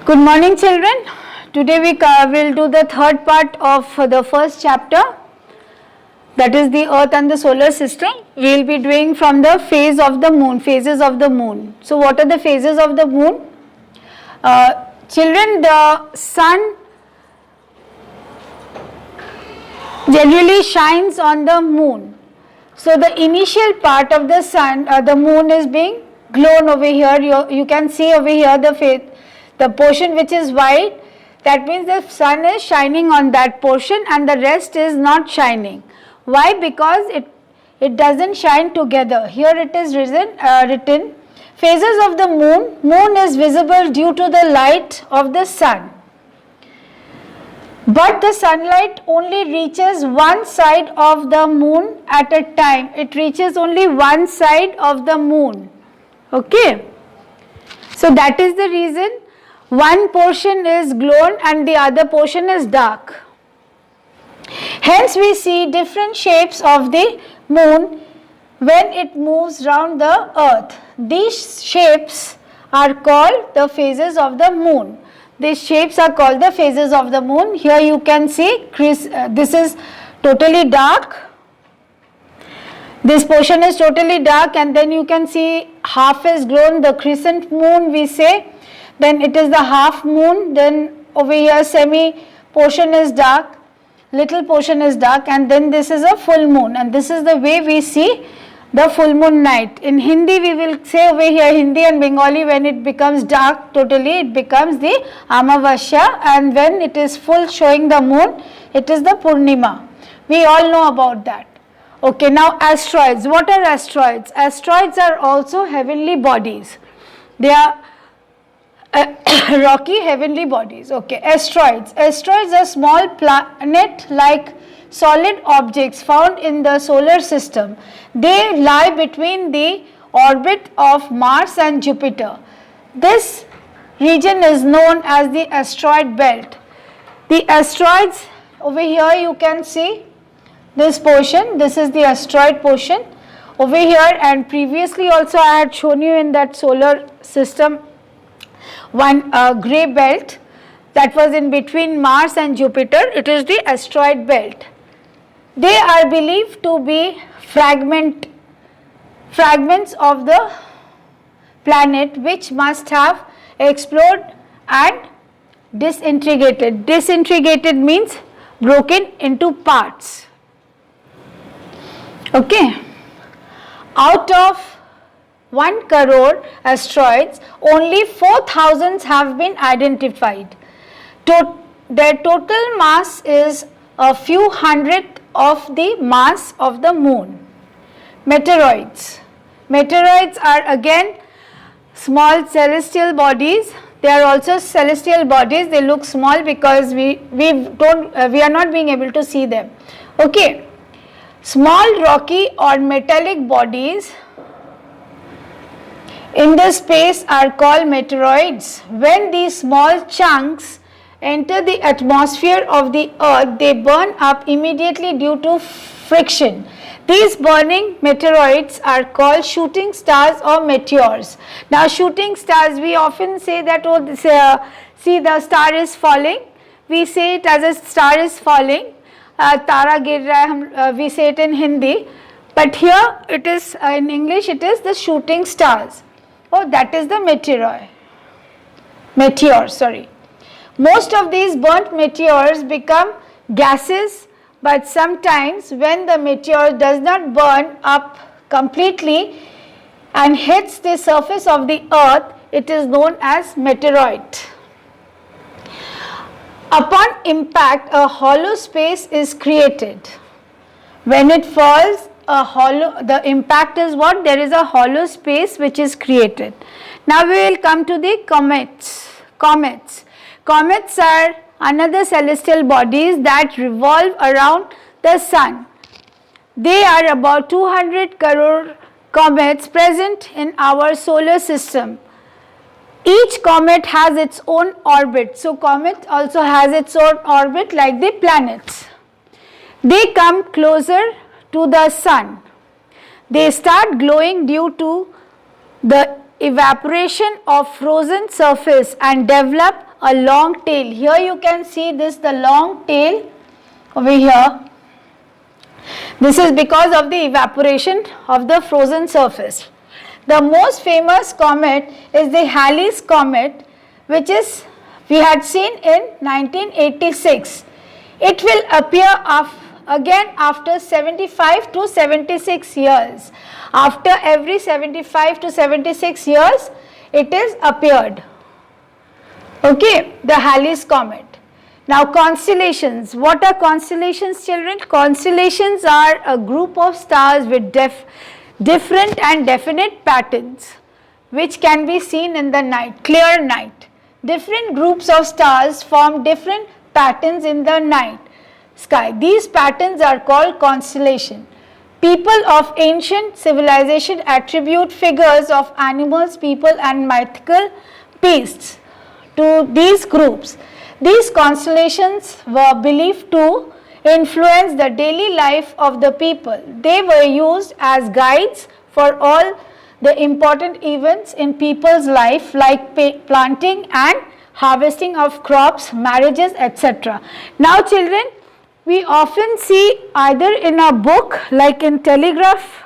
Good morning, children. Today we will do the third part of the first chapter, that is the earth and the solar system. We will be doing from the phase of the moon, phases of the moon. So what are the phases of the moon? Children, the sun generally shines on the moon. So the initial part of the sun, the moon is being glown over here. You can see over here the portion which is white. That means the sun is shining on that portion and the rest is not shining. Why? Because it doesn't shine together. Here it is written phases of the moon. Moon is visible due to the light of the sun. But the sunlight only reaches one side of the moon at a time. It reaches only one side of the moon. Okay. So that is the reason one portion is glown and the other portion is dark. Hence we see different shapes of the moon when it moves round the earth. These shapes are called the phases of the moon. These shapes are called the phases of the moon. Here you can see this is totally dark. This portion is totally dark, and then you can see half is glown, the crescent moon we say. Then it is the half moon. Then over here semi portion is dark, little portion is dark, and then this is a full moon, and this is the way we see the full moon night. In Hindi we will say over here, Hindi and Bengali, when it becomes dark totally it becomes the Amavasya, and when it is full showing the moon it is the Purnima. We all know about that. Okay, now asteroids. What are asteroids? Asteroids are also heavenly bodies. They are rocky heavenly bodies. Okay, asteroids. Asteroids are small planet-like solid objects found in the solar system. They lie between the orbit of Mars and Jupiter. This region is known as the asteroid belt. The asteroids, over here you can see this portion, this is the asteroid portion over here, and previously also I had shown you in that solar system one grey belt that was in between Mars and Jupiter. It is the asteroid belt. They are believed to be fragments of the planet which must have exploded and disintegrated. Disintegrated means broken into parts. Okay. Out of 1 crore asteroids, only 4,000 have been identified. Their total mass is a few hundredth of the mass of the moon. Meteoroids. Meteoroids are again small celestial bodies. They are also celestial bodies. They look small because we are not being able to see them. Okay. Small rocky or metallic bodies in the space are called meteoroids. When these small chunks enter the atmosphere of the earth, they burn up immediately due to friction. These burning meteoroids are called shooting stars or meteors. Now shooting stars, we often say that, oh, see the star is falling. We say it as a star is falling. Tara gir raha hai, we say it in Hindi. But here it is, in English it is the shooting stars. Oh, that is the meteor, sorry. Most of these burnt meteors become gases, but sometimes when the meteor does not burn up completely and hits the surface of the earth, it is known as meteoroid. Upon impact, a hollow space is created. When it falls, the impact is what? There is a hollow space which is created. Now we will come to the comets. Comets are another celestial bodies that revolve around the sun. They are about 200 crore comets present in our solar system. Each comet has its own orbit. So comet also has its own orbit like the planets. They come closer to the sun. They start glowing due to the evaporation of frozen surface and develop a long tail. Here you can see this, the long tail over here. This is because of the evaporation of the frozen surface. The most famous comet is the Halley's comet, which is we had seen in 1986. It will appear again after 75 to 76 years. After every 75 to 76 years, it is appeared. Okay, the Halley's comet. Now constellations. What are constellations, children? Constellations are a group of stars with different and definite patterns which can be seen in the night, clear night. Different groups of stars form different patterns in the night sky. These patterns are called constellation. People of ancient civilization attribute figures of animals, people and mythical beasts to these groups. These constellations were believed to influence the daily life of the people. They were used as guides for all the important events in people's life, like planting and harvesting of crops, marriages, etc. Now children, we often see either in a book like in Telegraph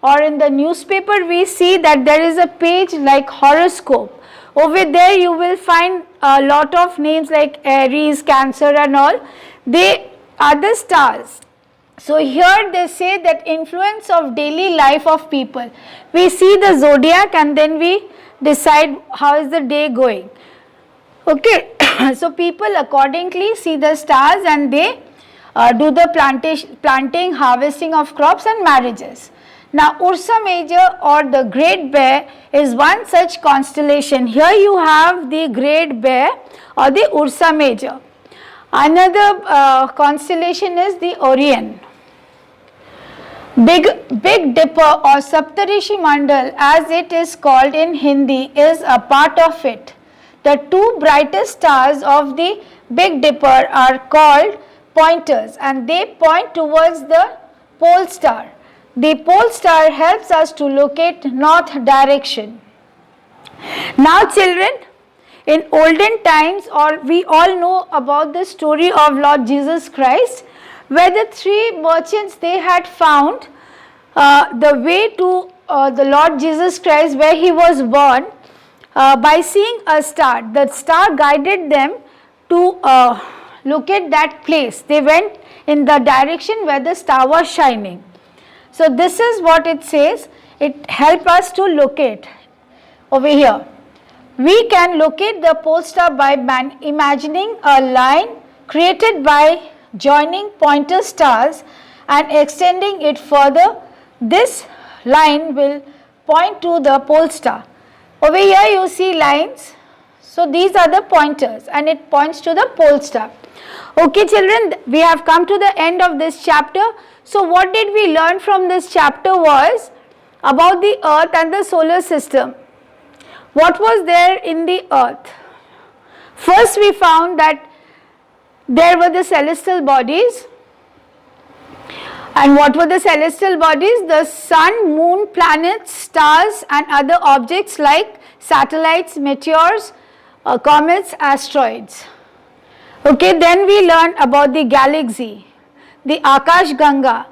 or in the newspaper, we see that there is a page like horoscope. Over there you will find a lot of names like Aries, Cancer and all. They are the stars. So here they say that influence of daily life of people. We see the zodiac and then we decide how is the day going. Okay, so people accordingly see the stars and they do the planting, harvesting of crops and marriages. Now Ursa Major or the Great Bear is one such constellation. Here you have the Great Bear or the Ursa Major. Another constellation is the Orion. Big Dipper or Saptarishi Mandal, as it is called in Hindi, is a part of it. The two brightest stars of the Big Dipper are called pointers and they point towards the pole star. The pole star helps us to locate north direction. Now children, in olden times, or we all know about the story of Lord Jesus Christ, where the three merchants, they had found the way to the Lord Jesus Christ where he was born by seeing a star. The star guided them to locate that place. They went in the direction where the star was shining. So this is what it says. It helps us to locate over here. We can locate the pole star by imagining a line created by joining pointer stars and extending it further. This line will point to the pole star. Over here you see lines. So these are the pointers and it points to the pole star. Okay children, we have come to the end of this chapter. So what did we learn from this chapter was about the earth and the solar system. What was there in the earth? First we found that there were the celestial bodies. And what were the celestial bodies? The sun, moon, planets, stars and other objects like satellites, meteors, comets, asteroids. Okay, then we learned about the galaxy, the Akash Ganga.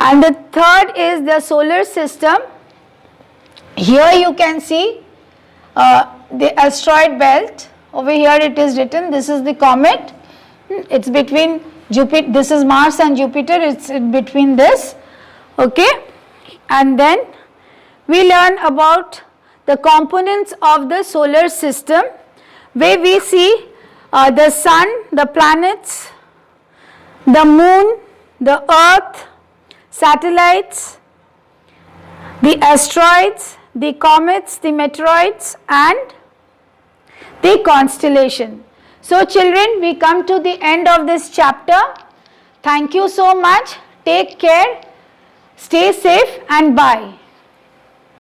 And the third is the solar system. Here you can see the asteroid belt. Over here it is written, this is the comet. It's between Jupiter, this is Mars and Jupiter, it's in between this. Okay. And then we learn about the components of the solar system, where we see the sun, the planets, the moon, the earth, satellites, the asteroids, the comets, the meteoroids and the constellation. So children, we come to the end of this chapter. Thank you so much. Take care, stay safe and bye.